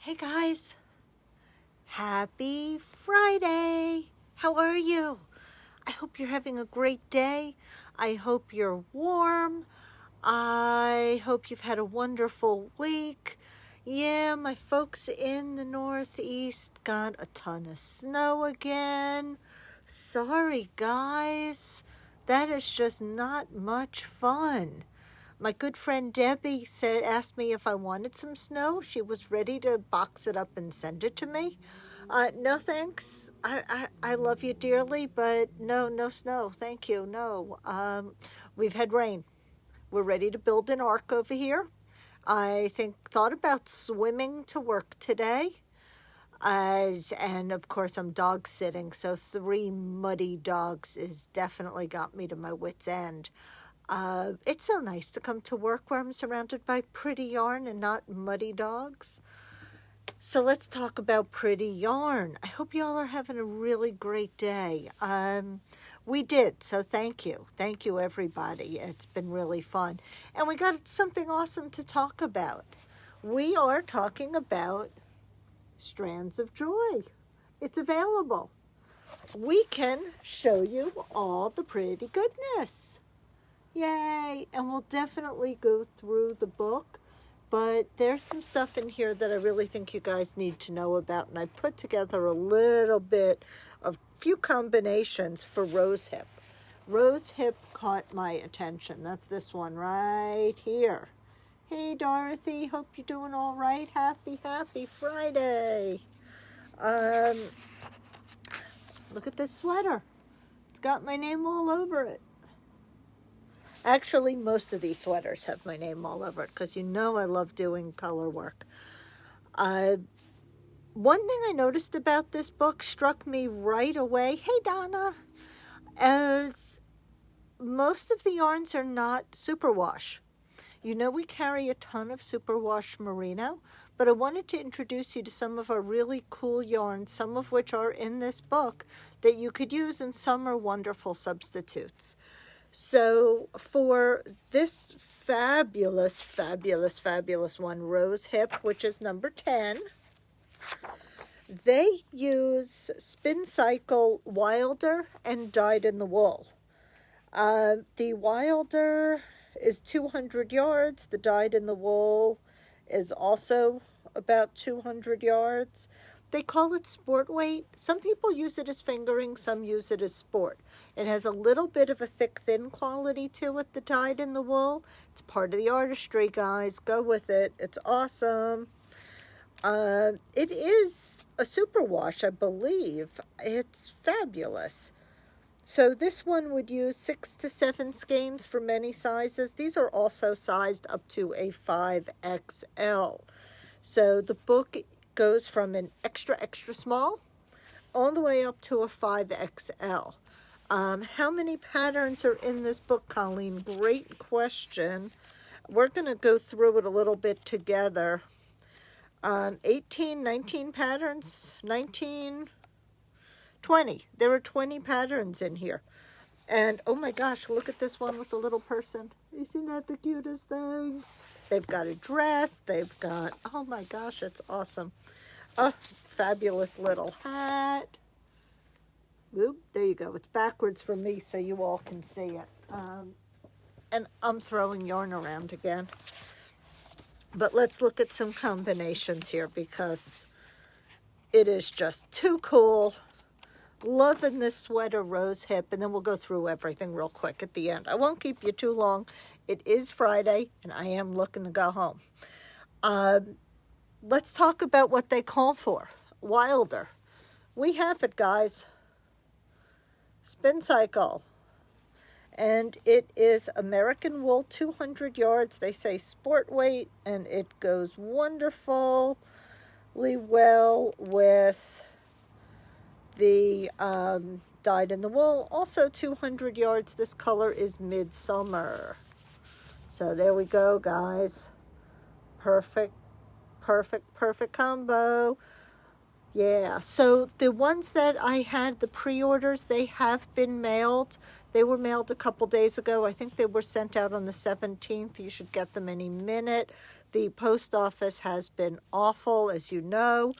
Hey guys, happy Friday. How are you? I hope you're having a great day. I hope you're warm. I hope you've had a wonderful week. Yeah, my folks in the Northeast got a ton of snow again. Sorry guys, that is just not much fun. My good friend Debbie asked me if I wanted some snow. She was ready to box it up and send it to me. No thanks. I love you dearly, but no snow. Thank you. No. We've had rain. We're ready to build an ark over here. I thought about swimming to work today. And of course I'm dog sitting, so 3 muddy dogs is definitely got me to my wit's end. It's so nice to come to work where I'm surrounded by pretty yarn and not muddy dogs. So let's talk about pretty yarn. I hope you all are having a really great day. We did, so thank you. Thank you, everybody. It's been really fun. And we got something awesome to talk about. We are talking about Strands of Joy. It's available. We can show you all the pretty goodness. Yay! And we'll definitely go through the book, but there's some stuff in here that I really think you guys need to know about, and I put together a little bit of few combinations for rose hip. Rose hip caught my attention. That's this one right here. Hey Dorothy, hope you're doing all right. Happy Friday. Look at this sweater. It's got my name all over it. Actually, most of these sweaters have my name all over it because you know I love doing color work. One thing I noticed about this book struck me right away. Hey, Donna. As most of the yarns are not superwash. You know we carry a ton of superwash merino, but I wanted to introduce you to some of our really cool yarns, some of which are in this book that you could use, and some are wonderful substitutes. So for this fabulous one, Rose Hip, which is number 10, they use Spin Cycle Wilder and Dyed in the Wool. The Wilder is 200 yards. The Dyed in the Wool is also about 200 yards. They call it sport weight. Some people use it as fingering, some use it as sport. It has a little bit of a thick, thin quality to it, the Dyed in the Wool. It's part of the artistry, guys. Go with it. It's awesome. It is a superwash, I believe. It's fabulous. So this one would use 6 to 7 skeins for many sizes. These are also sized up to a 5XL. So the book goes from an extra small all the way up to a 5XL. How many patterns are in this book, Colleen? Great question. We're going to go through it a little bit together. 18, 19 patterns, 19, 20. There are 20 patterns in here. And oh my gosh, look at this one with the little person. Isn't that the cutest thing? They've got a dress. They've got, oh my gosh, it's awesome. A fabulous little hat. Oop, there you go. It's backwards for me so you all can see it. And I'm throwing yarn around again. But let's look at some combinations here because it is just too cool. Loving this sweater, Rose Hip, and then we'll go through everything real quick at the end. I won't keep you too long. It is Friday, and I am looking to go home. Let's talk about what they call for. Wilder. We have it, guys. Spin Cycle. And it is American wool, 200 yards. They say sport weight, and it goes wonderfully well with the Dyed in the Wool. Also 200 yards. This color is Midsummer. So there we go, guys. Perfect combo. Yeah, so the ones that I had, the pre-orders, they have been mailed. They were mailed a couple days ago. I think they were sent out on the 17th. You should get them any minute. The post office has been awful, as you know,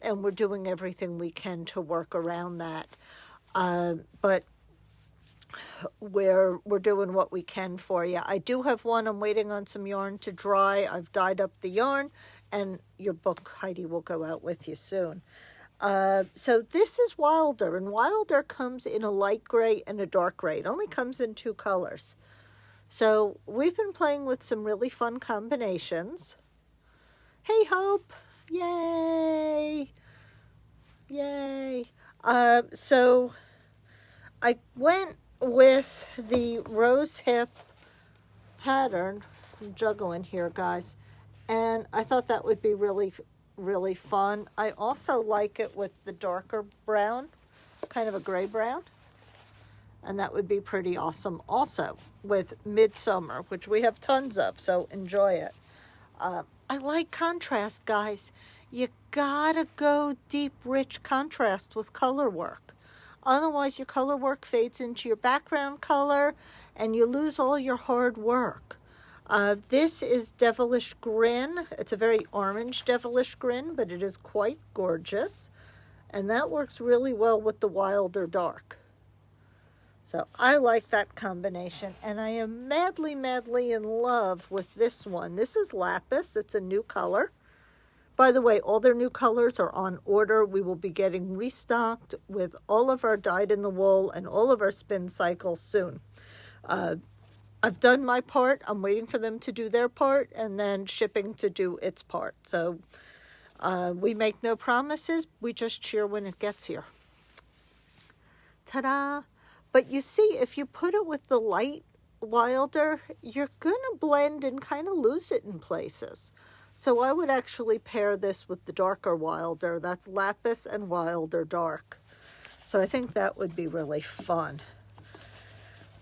and we're doing everything we can to work around that. But we're doing what we can for you. I do have one. I'm waiting on some yarn to dry. I've dyed up the yarn, and your book, Heidi, will go out with you soon. So this is Wilder, and Wilder comes in a light gray and a dark gray. It only comes in 2 colors. So we've been playing with some really fun combinations. Hey, Hope! Yay! Yay! So I went with the rose hip pattern. I'm juggling here, guys. And I thought that would be really, really fun. I also like it with the darker brown, kind of a gray brown. And that would be pretty awesome also with Midsummer, which we have tons of, so enjoy it. I like contrast, guys. You gotta go deep, rich contrast with color work. Otherwise, your color work fades into your background color and you lose all your hard work. This is Devilish Grin. It's a very orange Devilish Grin, but it is quite gorgeous. And that works really well with the Wilder Dark. So I like that combination, and I am madly, madly in love with this one. This is Lapis. It's a new color. By the way, all their new colors are on order. We will be getting restocked with all of our dyed in the wool and all of our spin cycles soon. I've done my part. I'm waiting for them to do their part, and then shipping to do its part. So we make no promises. We just cheer when it gets here. Ta-da! But you see, if you put it with the light Wilder, you're going to blend and kind of lose it in places. So I would actually pair this with the darker Wilder. That's Lapis and Wilder Dark. So I think that would be really fun.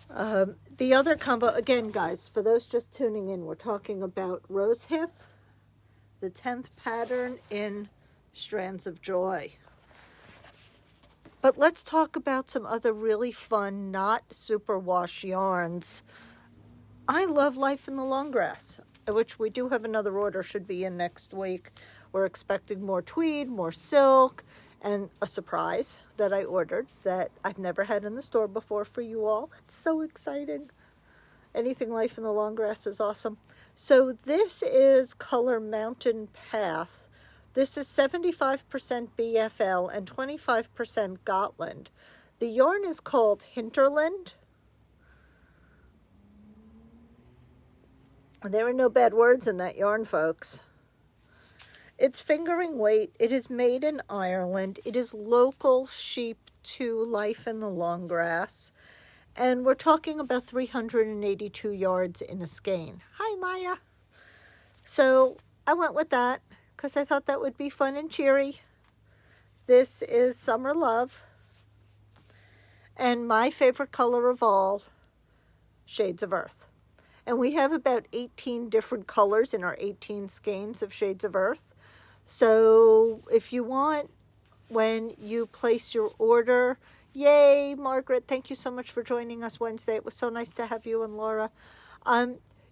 The other combo, again, guys, for those just tuning in, we're talking about Rose Hip, the 10th pattern in Strands of Joy. But let's talk about some other really fun, not superwash yarns. I love Life in the Long Grass, which we do have another order, should be in next week. We're expecting more tweed, more silk, and a surprise that I ordered that I've never had in the store before for you all. It's so exciting. Anything Life in the Long Grass is awesome. So this is color Mountain Path. This is 75% BFL and 25% Gotland. The yarn is called Hinterland. There are no bad words in that yarn, folks. It's fingering weight. It is made in Ireland. It is local sheep to Life in the Long Grass. And we're talking about 382 yards in a skein. Hi, Maya. So I went with that, because I thought that would be fun and cheery. This is Summer Love. And my favorite color of all, Shades of Earth. And we have about 18 different colors in our 18 skeins of Shades of Earth. So if you want, when you place your order, yay, Margaret, thank you so much for joining us Wednesday. It was so nice to have you and Laura.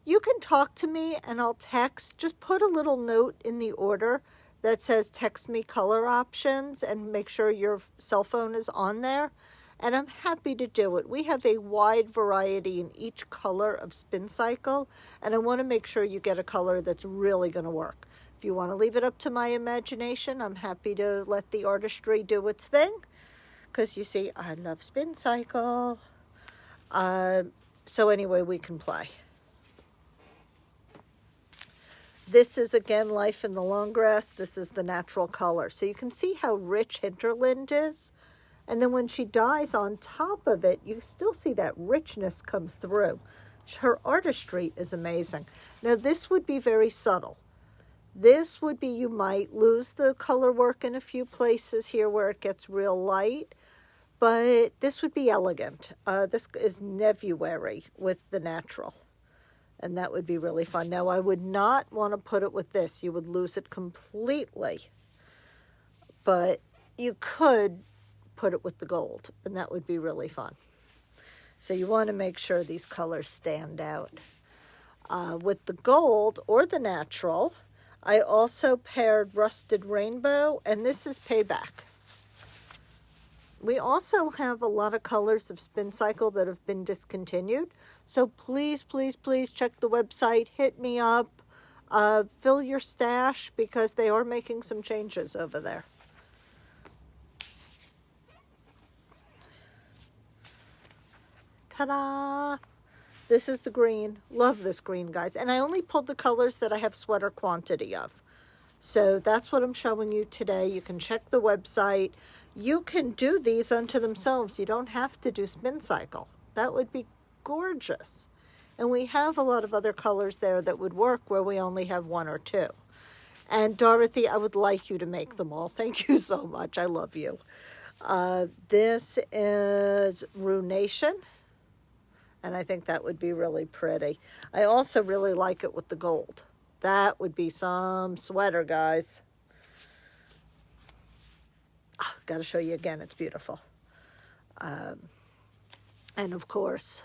You can talk to me and I'll text. Just put a little note in the order that says text me color options and make sure your cell phone is on there. And I'm happy to do it. We have a wide variety in each color of spin cycle. And I want to make sure you get a color that's really going to work. If you want to leave it up to my imagination, I'm happy to let the artistry do its thing. Because you see, I love spin cycle. So anyway, we can play. This is, again, Life in the Long Grass. This is the natural color. So you can see how rich Hinterland is. And then when she dyes on top of it, you still see that richness come through. Her artistry is amazing. Now, this would be very subtle. This would be, you might lose the color work in a few places here where it gets real light. But this would be elegant. This is Nevuary with the natural. And that would be really fun. Now, I would not want to put it with this. You would lose it completely. But you could put it with the gold, and that would be really fun. So you want to make sure these colors stand out. with the gold or the natural. I also paired Rusted Rainbow, and this is Payback. We also have a lot of colors of Spin Cycle that have been discontinued. So please, please, please check the website. Hit me up. Fill your stash because they are making some changes over there. Ta-da! This is the green. Love this green, guys. And I only pulled the colors that I have sweater quantity of. So that's what I'm showing you today. You can check the website. You can do these unto themselves. You don't have to do Spin Cycle. That would be gorgeous. And we have a lot of other colors there that would work where we only have one or two. And Dorothy, I would like you to make them all. Thank you so much. I love you. This is Runation. And I think that would be really pretty. I also really like it with the gold. That would be some sweater, guys. Oh, got to show you again. It's beautiful. And of course,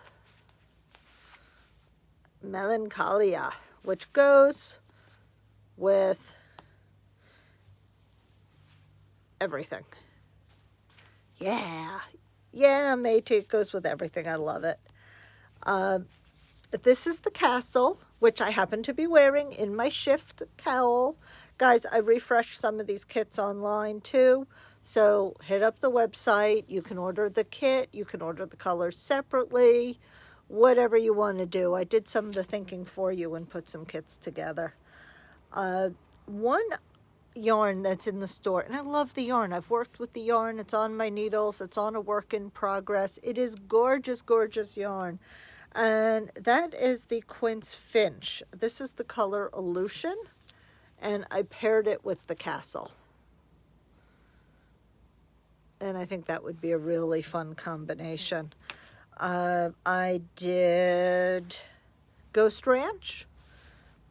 Melancholia, which goes with everything. Yeah. Yeah, Métis, it goes with everything. I love it. This is the castle, which I happen to be wearing in my shift cowl. Guys, I refreshed some of these kits online too. So hit up the website. You can order the kit. You can order the colors separately. Whatever you want to do. I did some of the thinking for you and put some kits together. One yarn that's in the store, and I love the yarn. I've worked with the yarn. It's on my needles. It's on a work in progress. It is gorgeous, gorgeous yarn. And that is the Quince Finch. This is the color Illusion, and I paired it with the Castle. And I think that would be a really fun combination. I did Ghost Ranch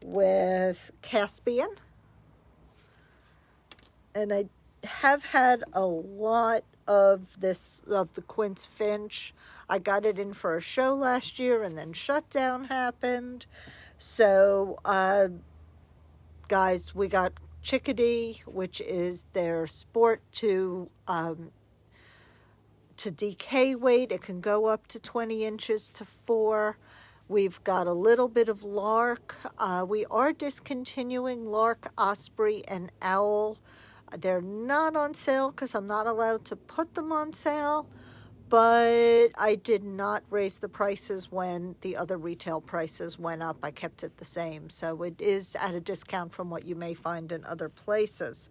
with Caspian. And I have had a lot of the Quince Finch. I got it in for a show last year and then shutdown happened. So, guys, we got Chickadee, which is their sport to DK weight. It can go up to 20 inches to 4. We've got a little bit of Lark. We are discontinuing Lark, Osprey, and Owl. They're not on sale because I'm not allowed to put them on sale, but I did not raise the prices when the other retail prices went up. I kept it the same, so it is at a discount from what you may find in other places.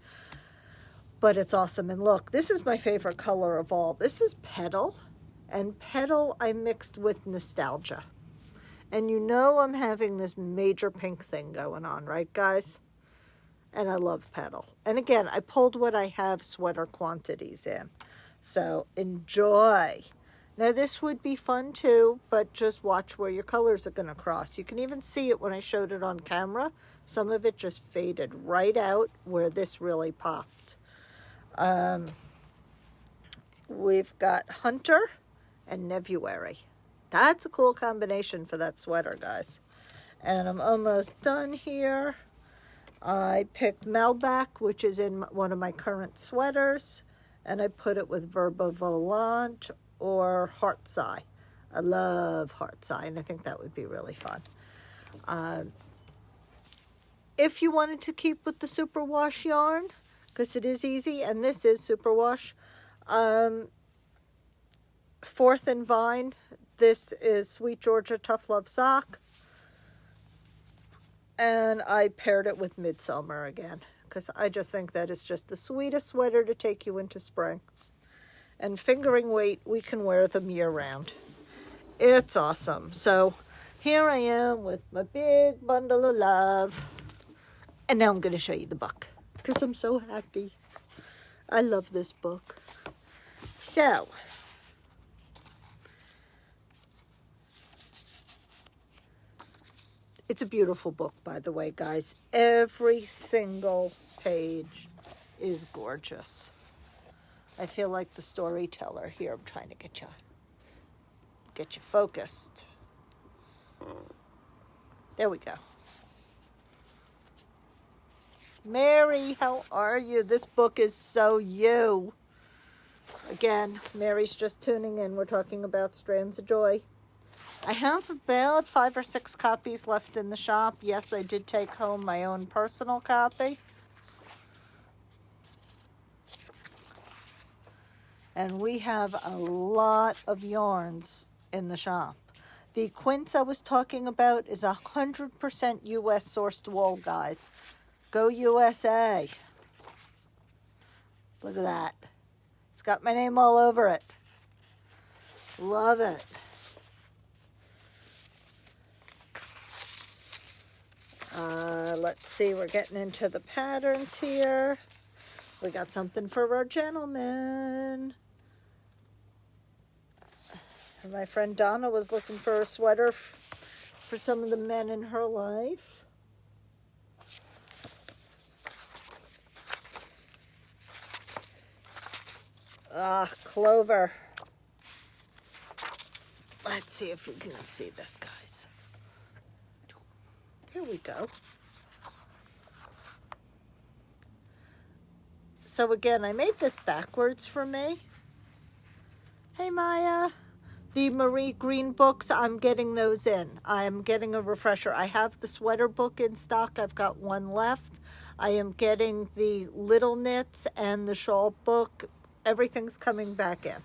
But it's awesome. And look, this is my favorite color of all. This is Petal, and Petal I mixed with Nostalgia. And you know I'm having this major pink thing going on, right, guys? And I love Petal. And again, I pulled what I have sweater quantities in. So enjoy. Now this would be fun too, but just watch where your colors are going to cross. You can even see it when I showed it on camera. Some of it just faded right out where this really popped. We've got Hunter and Nevuary. That's a cool combination for that sweater, guys. And I'm almost done here. I picked Malbec, which is in one of my current sweaters, and I put it with Verba Volant or Heartseye. I love Heartseye, and I think that would be really fun. If you wanted to keep with the superwash yarn, because it is easy, and this is superwash, Fourth and Vine, this is Sweet Georgia Tough Love Sock. And I paired it with Midsummer again, because I just think that is just the sweetest sweater to take you into spring. And fingering weight, we can wear them year round. It's awesome. So here I am with my big bundle of love. And now I'm going to show you the book, because I'm so happy. I love this book. So, it's a beautiful book, by the way, guys. Every single page is gorgeous. I feel like the storyteller here. I'm trying to get you focused. There we go. Mary, how are you? This book is so you. Again, Mary's just tuning in. We're talking about Strands of Joy. I have about 5 or 6 copies left in the shop. Yes, I did take home my own personal copy. And we have a lot of yarns in the shop. The quince I was talking about is 100% U.S. sourced wool, guys. Go USA. Look at that. It's got my name all over it. Love it. Let's see, we're getting into the patterns here. We got something for our gentleman. And my friend Donna was looking for a sweater for some of the men in her life. Clover. Let's see if we can see this, guys. There we go. So again, I made this backwards for me. Hey, Maya. The Marie Green books, I'm getting those in. I'm getting a refresher. I have the sweater book in stock. I've got one left. I am getting the little knits and the shawl book. Everything's coming back in.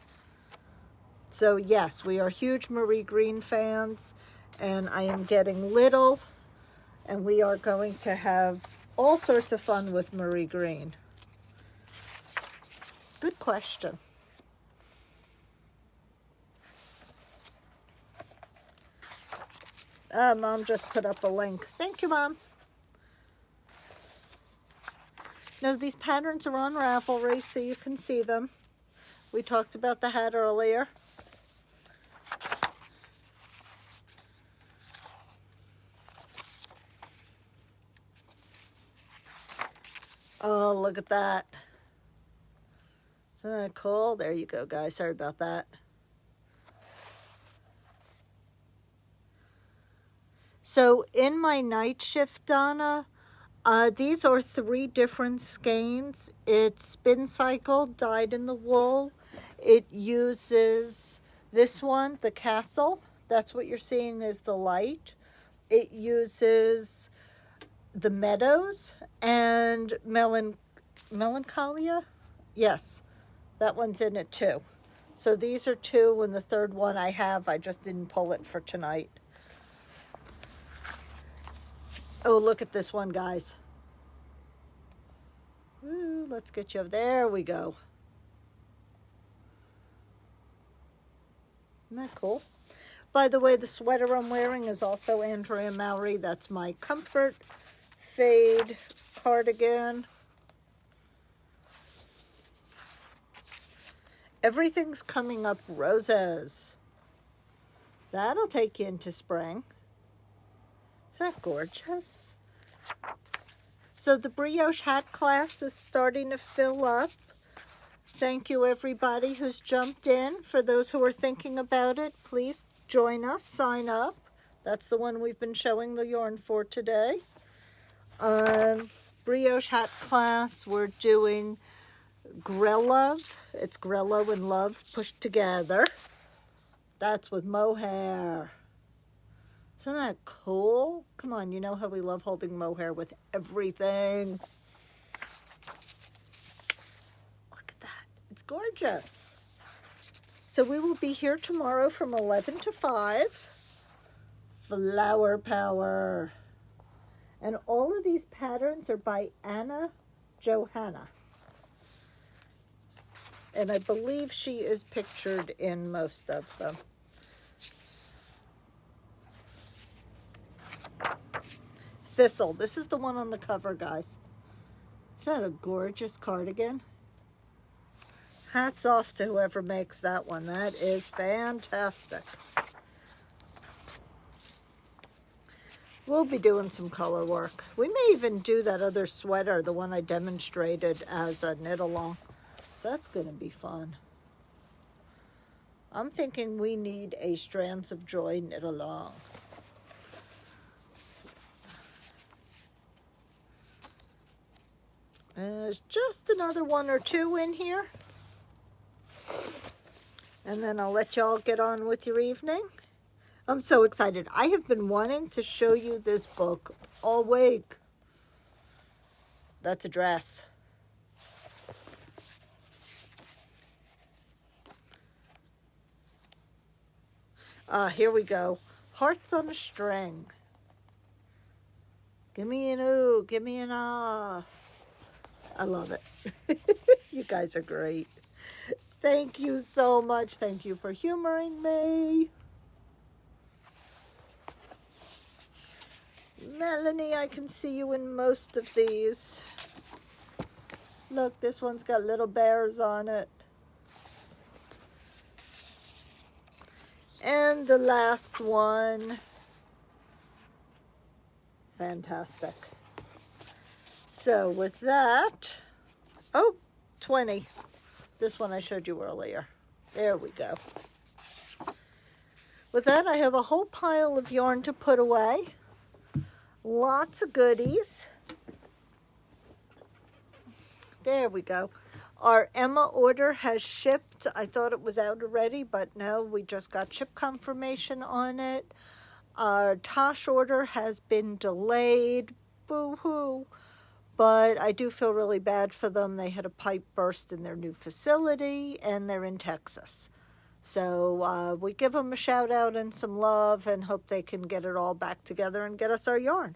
So yes, we are huge Marie Green fans, and I am getting little, and we are going to have all sorts of fun with Marie Green. Good question. Mom just put up a link. Thank you, Mom. Now, these patterns are on Ravelry, so you can see them. We talked about the hat earlier. Oh, look at that. Isn't that cool? There you go, guys. Sorry about that. So in my night shift, Donna, these are 3 different skeins. It's spin cycle, dyed in the wool. It uses this one, the castle. That's what you're seeing is the light. It uses the meadows and melancholia. Yes, that one's in it too. So these are 2, and the third one I have. I just didn't pull it for tonight. Oh, look at this one, guys. Ooh, let's get you. There we go. Isn't that cool? By the way, the sweater I'm wearing is also Andrea Mowry. That's my Comfort Fade cardigan. Everything's coming up roses. That'll take you into spring. Is that gorgeous? So the brioche hat class is starting to fill up. Thank you, everybody who's jumped in. For those who are thinking about it, please join us, sign up. That's the one we've been showing the yarn for today. Brioche hat class, we're doing Grello. It's Grello and Love pushed together. That's with mohair. Isn't that cool? Come on, you know how we love holding mohair with everything. Look at that. It's gorgeous. So we will be here tomorrow from 11 to 5. Flower Power. And all of these patterns are by Anna Johanna. And I believe she is pictured in most of them. Thistle. This is the one on the cover, guys. Is that a gorgeous cardigan? Hats off to whoever makes that one. That is fantastic. We'll be doing some color work. We may even do that other sweater, the one I demonstrated as a knit-along. That's going to be fun. I'm thinking we need a Strands of Joy knit-along. There's just another one or two in here. And then I'll let y'all get on with your evening. I'm so excited. I have been wanting to show you this book all week. That's a dress. Here we go. Hearts on a String. Give me an ooh, give me an ah. I love it. You guys are great. Thank you so much. Thank you for humoring me. Melanie, I can see you in most of these. Look, this one's got little bears on it. And the last one. Fantastic. So with that, 20. This one I showed you earlier. There we go. With that, I have a whole pile of yarn to put away. Lots of goodies. There we go. Our Emma order has shipped. I thought it was out already, but no, we just got ship confirmation on it. Our Tosh order has been delayed. Boo-hoo. But I do feel really bad for them. They had a pipe burst in their new facility, and they're in Texas. So we give them a shout out and some love and hope they can get it all back together and get us our yarn.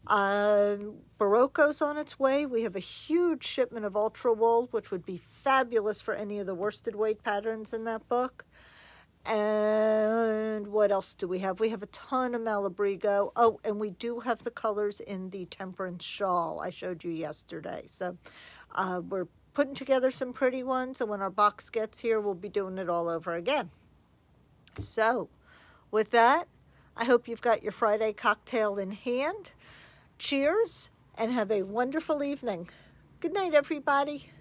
Barocco's on its way. We have a huge shipment of ultra wool, which would be fabulous for any of the worsted weight patterns in that book. And what else do we have? We have a ton of Malabrigo. Oh, and we do have the colors in the Temperance shawl I showed you yesterday. So we're putting together some pretty ones, and when our box gets here, we'll be doing it all over again. So with that, I hope you've got your Friday cocktail in hand. Cheers, and have a wonderful evening. Good night, everybody.